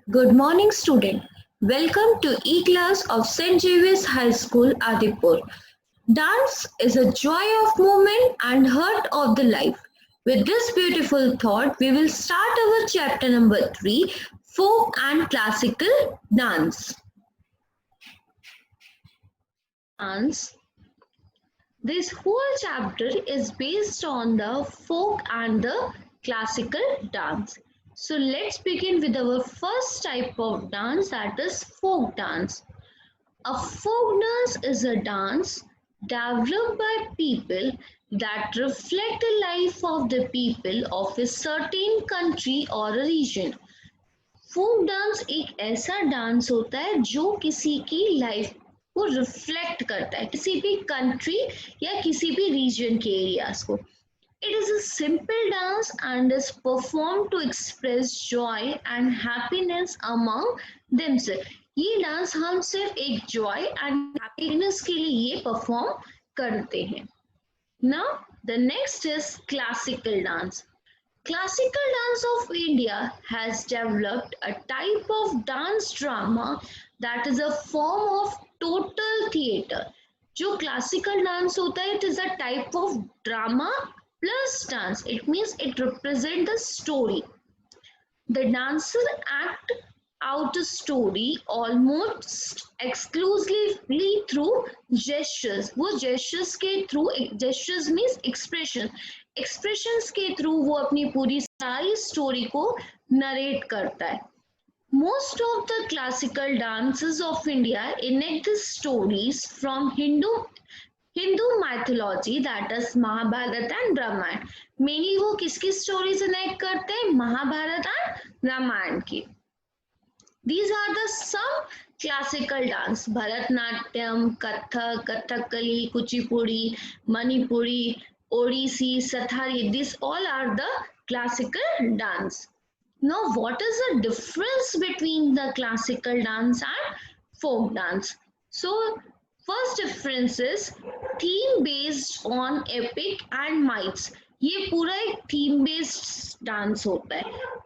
Good morning, student. Welcome to E-class of St. Xavier's High School, Adipur. Dance is a joy of movement and heart of the life. With this beautiful thought, we will start our chapter number 3, Folk and Classical Dance. Dance. This whole chapter is based on the folk and the classical dance. So let's begin with our first type of dance, that is folk dance. A folk dance is a dance developed by people that reflect the life of the people of a certain country or a region. Folk dance एक ऐसा dance होता है जो किसी की life को reflect करता है, किसी भी कंट्री या किसी भी रीजन के एरियाज को. It is a simple dance and is performed to express joy and happiness among themselves. ये डांस हम सिर्फ एक जॉय एंड हैप्पीनेस के लिए ये परफॉर्म करते हैं. Now the next is classical dance. Classical dance of India has developed a type of dance drama that is a form of total theatre. जो classical dance होता है, it is a type of drama plus dance. It means it represents the story. The dancer act out a story almost exclusively through gestures. वो gestures के through, gestures means expressions के through वो अपनी पूरी सारी story को narrate करता है. Most of the classical dances of India enact the stories from Hindu mythology, that is Mahabharata and Ramayana. Mainly वो किसकी stories enact करते हैं? महाभारत and रामायण की. These are the some classical dance: Bharatnatyam, Kathak, Kathakali, Kuchipudi, Manipuri, Odissi, Sathari. These all are the classical dance. Now, what is the difference between the classical dance and folk dance? So, first difference is theme based on epic and myths. ये पूरा एक theme based dance होता है,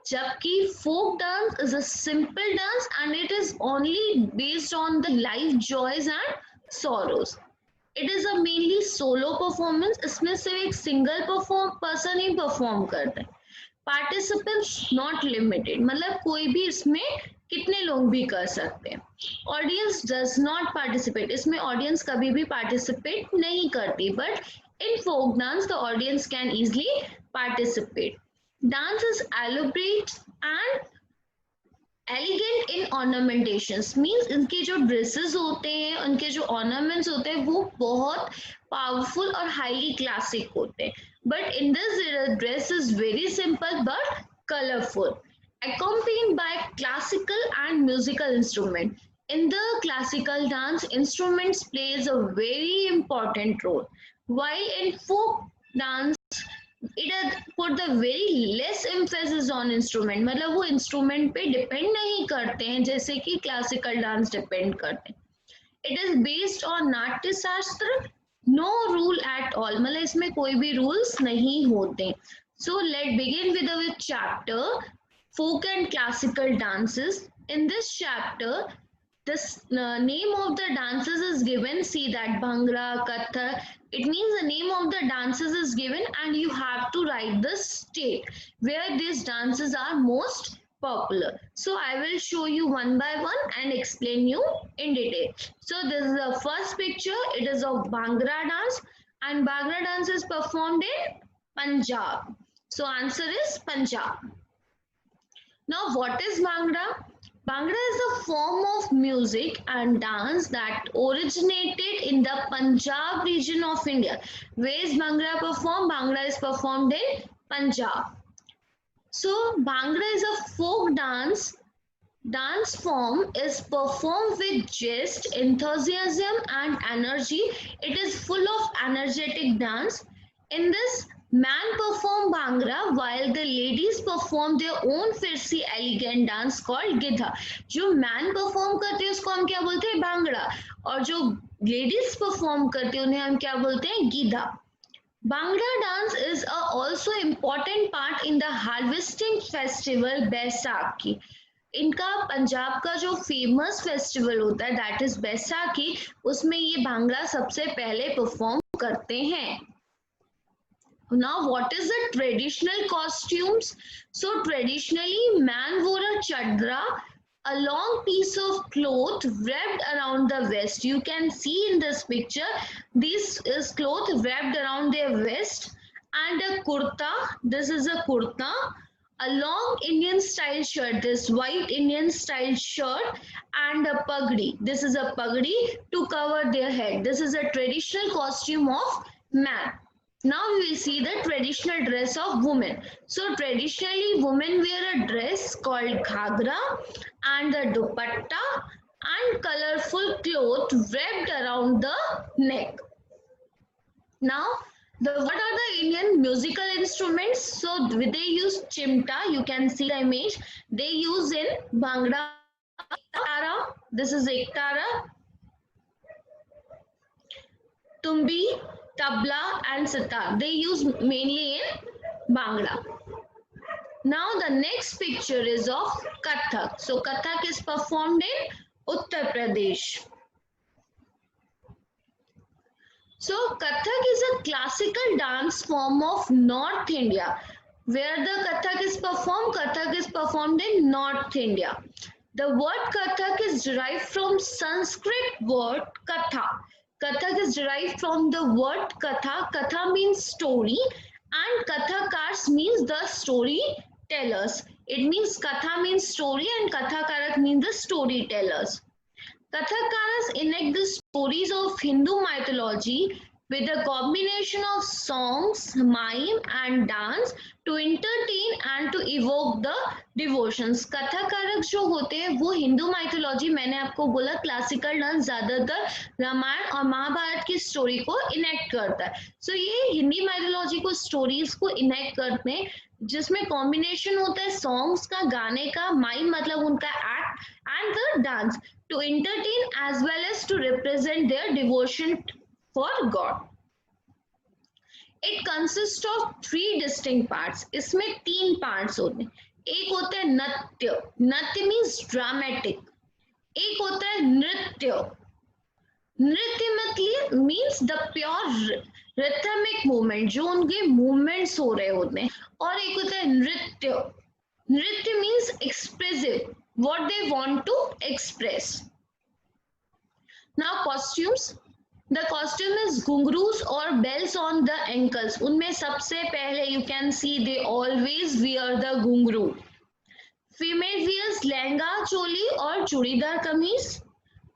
जबकि folk dance is a simple dance and it is only based on the life joys and sorrows. It is a mainly solo performance. इसमें सिर्फ एक single person ही perform करता है. पार्टिसिपेंट्स नॉट लिमिटेड, मतलब कोई भी इसमें कितने लोग भी कर सकते हैं. ऑडियंस डज नॉट पार्टिसिपेट, इसमें ऑडियंस कभी भी पार्टिसिपेट नहीं करती, but in folk dance the audience can easily participate. Dance is elaborate and elegant in ornamentations, means इनके जो dresses होते हैं, उनके जो ornaments होते हैं, वो बहुत powerful और highly classic होते हैं. But in this dress is very simple but colorful, accompanied by classical and musical instrument. In the classical dance, instruments plays a very important role, while in folk dance it has put the very less emphasis on instrument. मतलब वो instrument पे depend नहीं करते हैं जैसे कि classical dance depend करते हैं. It is based on नाट्य शास्त्र, no rule at all, मतलब इसमें कोई भी rules नहीं होते. So let's begin with our chapter folk and classical dances. In this chapter, the name of the dances is given. See that Bhangra, Kathak. It means the name of the dances is given and you have to write the state where these dances are most popular. So I will show you one by one and explain you in detail. So this is the first picture. It is of Bhangra dance, and Bhangra dance is performed in Punjab. So answer is Punjab. Now what is Bhangra? Bhangra is a form of music and dance that originated in the Punjab region of India. Where is Bhangra performed? Bhangra is performed in Punjab. So Bhangra is a folk dance form, is performed with zest, enthusiasm and energy. It is full of energetic dance. In this, man perform Bhangra while the ladies perform their own fiercely elegant dance called Gidha. जो man perform करते हैं उसको हम क्या बोलते हैं? Bhangra. और जो ladies perform करते हैं उन्हें हम क्या बोलते हैं? Gidha. Bhangra dance is also important part in the harvesting festival Baisakhi. इनका पंजाब का जो फेमस फेस्टिवल होता है दैट इज बैसाखी, उसमें ये भांगड़ा सबसे पहले परफॉर्म करते हैं। Now, what is the traditional costumes? So, traditionally, man wore a chadra, a long piece of cloth wrapped around the waist. You can see in this picture, this is cloth wrapped around their waist, and a kurta. This is a kurta, a long Indian style shirt, this white Indian style shirt, and a pagdi. This is a pagdi to cover their head. This is a traditional costume of man. Now we will see the traditional dress of women. So traditionally women wear a dress called ghagra and the dupatta and colorful cloth wrapped around the neck. Now what are the Indian musical instruments? So they use chimta, you can see the image. They use in bhangra, tara, this is ektara, tumbi, tabla and sitar. They use mainly in Bhangra. Now the next picture is of Kathak. So Kathak is performed in Uttar Pradesh. So Kathak is a classical dance form of North India. Where the Kathak is performed in North India. The word Kathak is derived from Sanskrit word Katha. Kathak is derived from the word Katha. Katha means story and Kathakars means the storytellers. It means Katha means story and Kathakarak means the storytellers. Kathakaras enact the stories of Hindu mythology with a combination of songs, mime and dance to entertain and to evoke the devotions. कथाकारक जो होते हैं वो Hindu mythology, मैंने आपको बोला classical dance ज्यादातर रामायण और महाभारत की स्टोरी को इनेक्ट करता है. सो ये हिंदी माइथोलॉजी को स्टोरीज को इनेक्ट करते हैं जिसमें कॉम्बिनेशन होता है सॉन्ग्स का, गाने का, माइम मतलब उनका act and the dance to entertain as well as to represent their devotion for God. It consists of 3 distinct parts. इसमें 3 parts होते हैं. एक होता है नृत्य. नृत्य means dramatic. एक होता है नृत्य. नृत्य means the pure rhythmic movement, जो उनके movements हो रहे होते हैं. और एक होता है नृत्य. नृत्य means expressive, what they want to express. Now costumes. The costume is ghungroos or bells on the ankles. उनमें सबसे पहले you can see they always wear the घुंघरू. Female wears लहंगा चोली और चूड़ीदार कमीज,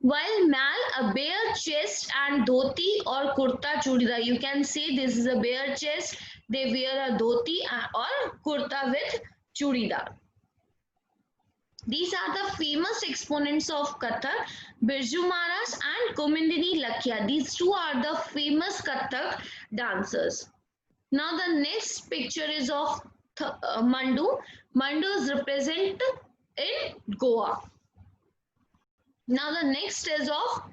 while male a bare chest and dhoti or kurta chudidar. You can see this is a bare chest. They wear a dhoti or kurta with chudidar. These are the famous exponents of Kathak, Birju Maharaj and Komindini Lakhia. These two are the famous Kathak dancers. Now the next picture is of Mandu. Mandu is represented in Goa. Now the next is of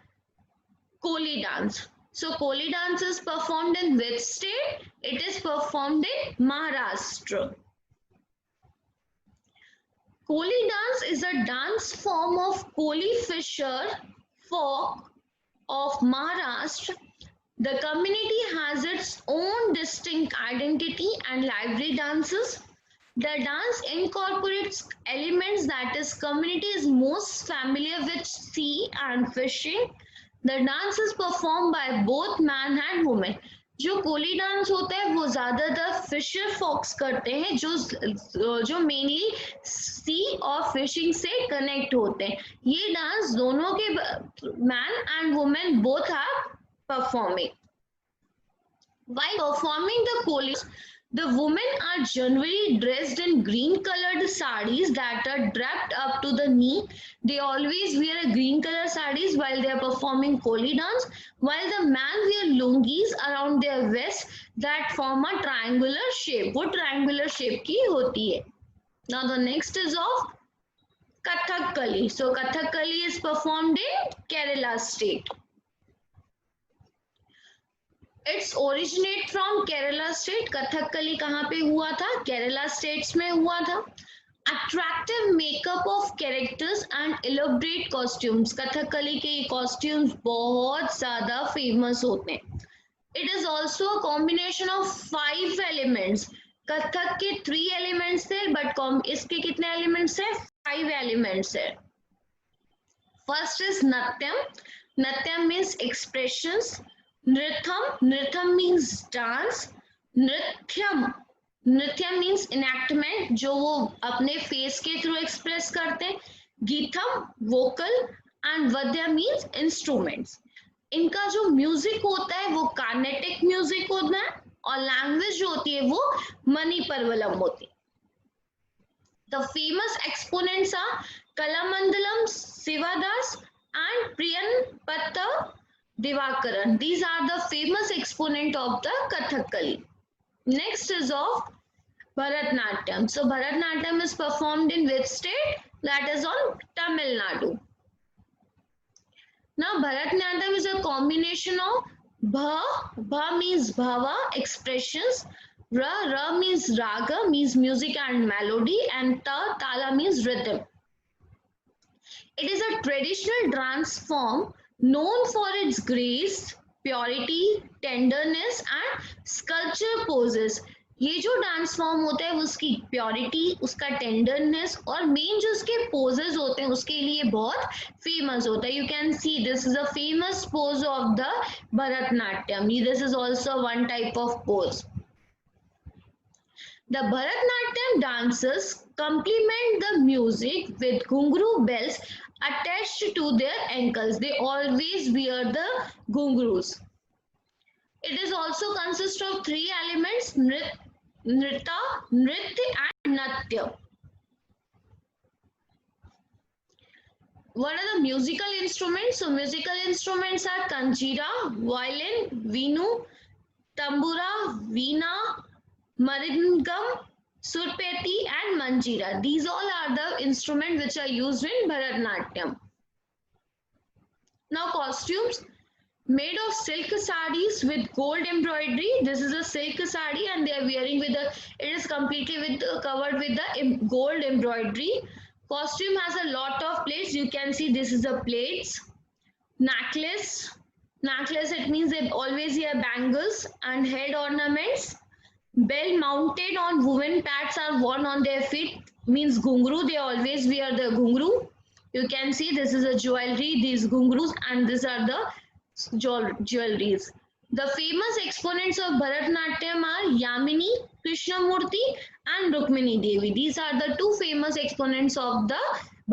Koli dance. So Koli dance is performed in which state? It is performed in Maharashtra. Koli dance is a dance form of Koli fisher folk of Maharashtra. The community has its own distinct identity and lively dances. The dance incorporates elements that is community is most familiar with sea and fishing. The dance is performed by both man and woman. जो Koli dance होता है वो ज्यादातर Fisher fox करते हैं जो mainly सी और fishing से कनेक्ट होते हैं. ये डांस दोनों के man and women both are performing. While performing the Koli, the women are generally dressed in green colored sarees that are draped up to the knee. They always wear a green color sarees while they are performing Koli dance, while the man wear lungis around their waist that form a triangular shape. वो triangular shape की होती है. Now the next is of Kathakali. So Kathakali is performed in Kerala state. It's originate from Kerala state. Kathakali कहाँ पे हुआ था? Kerala states में हुआ था. Attractive makeup of and elaborate costumes. Kathakali के कॉस्ट्यूम्स बहुत ज्यादा फेमस होते हैं. It is also a combination of 5 elements. Kathak के 3 एलिमेंट्स थे बट इसके कितने एलिमेंट्स है? 5 एलिमेंट्स है. First is Natyam. Natyam means expressions. Nritham. Nritham means dance. Nrithyam. Nrityam means enactment जो वो अपने face के through express करते हैं. Geetham vocal and Vadya means instruments. इनका जो म्यूजिक होता है वो कार्नेटिक म्यूजिक होता है और लैंग्वेज जो होती है वो मणिपरवलम होती है. The famous exponents are Kalamandalam Sivadas and Priyanpatta Divakaran. These are the famous exponent of the Kathakali. Next is of Bharatnatyam. So Bharatnatyam is performed in which state? That is on Tamil Nadu. Now Bharatnatyam is a combination of Bha means bhava, expressions. Ra means raga, means music and melody, and tala means rhythm. It is a traditional dance form known for its grace, purity, tenderness and sculpture poses. ये जो dance form होता है उसकी purity, उसका tenderness और main जो उसके poses होते हैं उसके लिए बहुत फेमस होता है. You can see this is a famous pose of the Bharatanatyam. This is also one type of pose. The Bharatnatyam dancers complement the music with ghungru bells attached to their ankles. They always wear the ghungrus. It is also consists of 3 elements: nrita, nritya and natya. What are the musical instruments? So musical instruments are kanjira, violin, veenu, tambura, veena, Maridangam, Surpeti and Manjira. These all are the instruments which are used in Bharatnatyam. Now costumes made of silk sarees with gold embroidery. This is a silk saree and they are wearing with it is completely covered with the gold embroidery. Costume has a lot of plates. You can see this is the plates. Necklace, it means they always wear bangles and head ornaments. Bell mounted on woven pads are worn on their feet, means ghungru. They always wear the ghungru. You can see this is a jewelry, these ghungrus, and these are the jewelries. The famous exponents of Bharatnatyam are Yamini, Krishnamurti and Rukmini Devi. These are the 2 famous exponents of the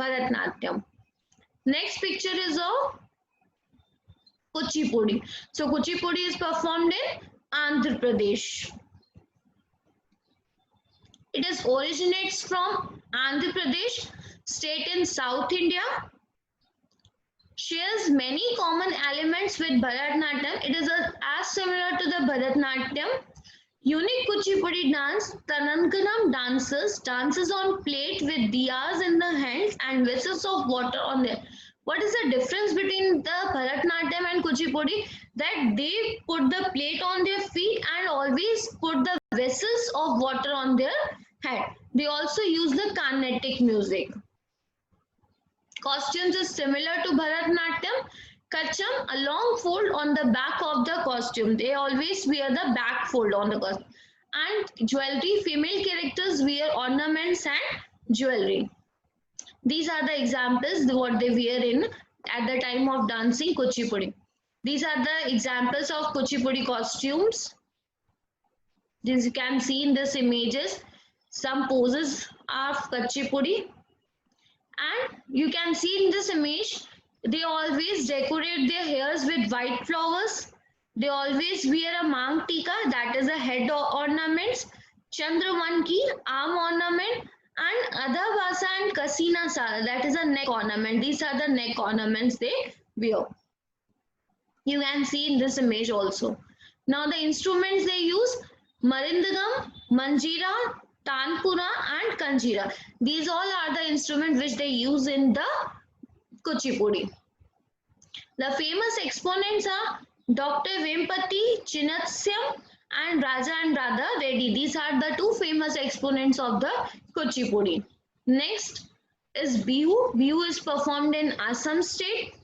Bharatnatyam. Next picture is of Kuchipudi. So Kuchipudi is performed in Andhra Pradesh. It originates from Andhra Pradesh state in South India. Shares many common elements with Bharatnatyam. It is as similar to the Bharatnatyam. Unique Kuchipudi dance. Tanankanam dances on plate with diyas in the hands and vessels of water on them. What is the difference between the Bharatnatyam and Kuchipudi? That they put the plate on their feet and always put the vessels of water on their head. They also use the carnatic music. Costumes is similar to Bharatnatyam. Kacham, a long fold on the back of the costume. They always wear the back fold on the costume. And jewelry, female characters wear ornaments and jewelry. These are the examples what they wear in at the time of dancing Kuchipudi. These are the examples of Kuchipudi costumes. As you can see in this images, some poses of Kuchipudi. And you can see in this image, they always decorate their hairs with white flowers. They always wear a mang tika, that is a head ornaments, Chandravanki, arm ornament, and Adhavasa and Kasina Sara, that is a neck ornament. These are the neck ornaments they wear. You can see in this image also. Now the instruments they use: Marindagam, Manjira, Tanpura and Kanjira. These all are the instruments which they use in the Kuchipudi. The famous exponents are Dr. Vempati, Chinnatham and Raja and Radha Reddy. These are the 2 famous exponents of the Kuchipudi. Next, is Bihu. Bihu is performed in Assam state.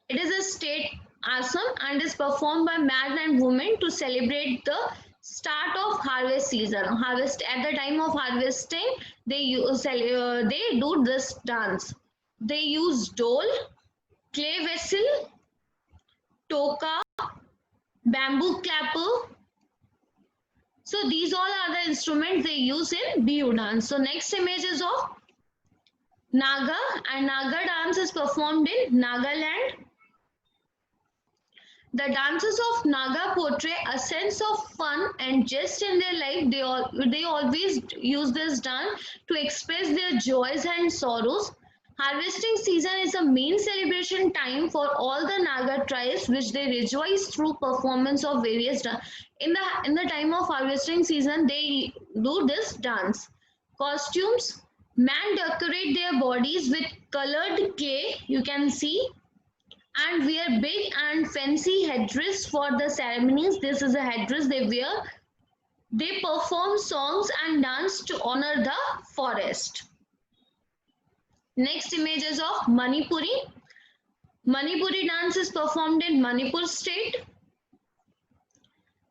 It is a state Assam and is performed by men and women to celebrate the start of harvest season. Harvest at the time of harvesting, they do this dance. They use dole, clay vessel, toka, bamboo clapper. So these all are the instruments they use in Bihu dance. So next image is of Naga, and Naga dance is performed in Nagaland. The dances of Naga portray a sense of fun and jest in their life. They always use this dance to express their joys and sorrows. Harvesting season is a main celebration time for all the Naga tribes, which they rejoice through performance of various dance. In the time of harvesting season, they do this dance. Costumes: men decorate their bodies with colored clay. You can see, and wear big and fancy headdress for the ceremonies. This is a headdress they wear. They perform songs and dance to honor the forest. Next image is of Manipuri. Manipuri dance is performed in Manipur state.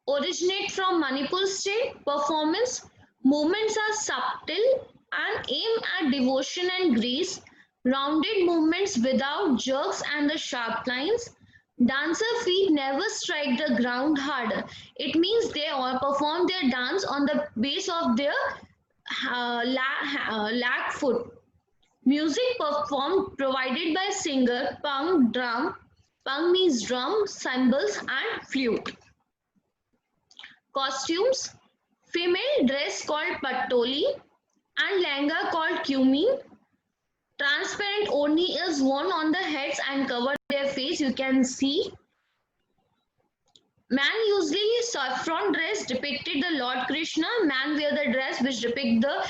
Originate from Manipur state. Performance movements are subtle and aim at devotion and grace. Rounded movements without jerks and the sharp lines. Dancer feet never strike the ground harder. It means they all perform their dance on the base of their lag foot. Music performed provided by singer Pang drum. Pang means drum, cymbals and flute. Costumes: female dress called patoli and langa called kumi. Transparent oni is worn on the heads and cover their face. You can see. Man usually saffron dress depicted the Lord Krishna. Man wear the dress which depict the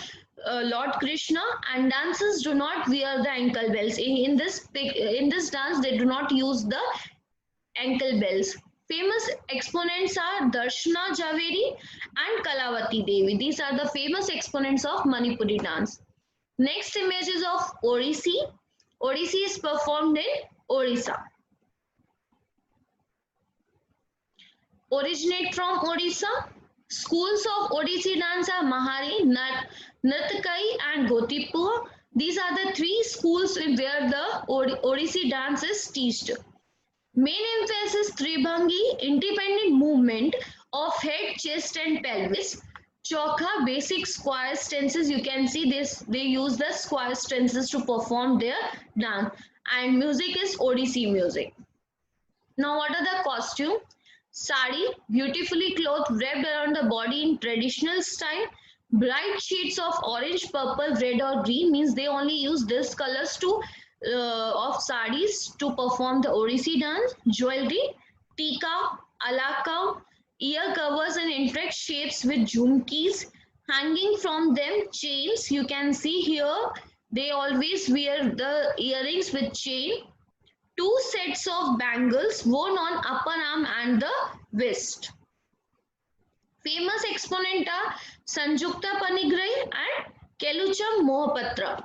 Lord Krishna, and dancers do not wear the ankle bells. In this dance, they do not use the ankle bells. Famous exponents are Darshana Javeri and Kalavati Devi. These are the famous exponents of Manipuri dance. Next image is of Odissi. Odissi is performed in Orissa. Originate from Odisha. Schools of Odissi dance are Mahari, Nritakai and Gotipur. These are the three schools where the Odissi dance is taught. Main emphasis Tribhangi, independent movement of head, chest and pelvis. Chokha, basic square stances. You can see this. They use the square stances to perform their dance. And music is Odissi music. Now what are the costume? Sari, beautifully clothed, wrapped around the body in traditional style. Bright shades of orange, purple, red or green, means they only use these colors of saris to perform the Odissi dance. Jewelry: tika, alaka, ear covers and intricate shapes with jhumkis. Hanging from them, chains. You can see here, they always wear the earrings with chain. 2 sets of bangles worn on upper arm and the wrist. Famous exponent are Sanjukta Panigrahi and Kelucham Mohapatra.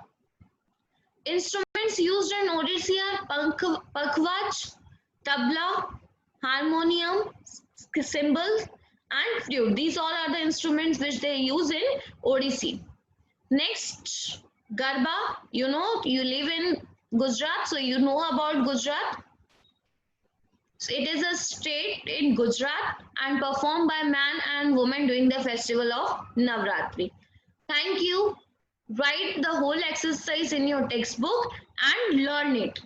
Instruments used in Odissi are pakhwaj, tabla, harmonium, cymbals and flute. These all are the instruments which they use in Odissi. Next, Garba. You know, you live in Gujarat, so you know about Gujarat. So it is a state in Gujarat and performed by man and woman during the festival of Navratri. Thank you. Write the whole exercise in your textbook and learn it.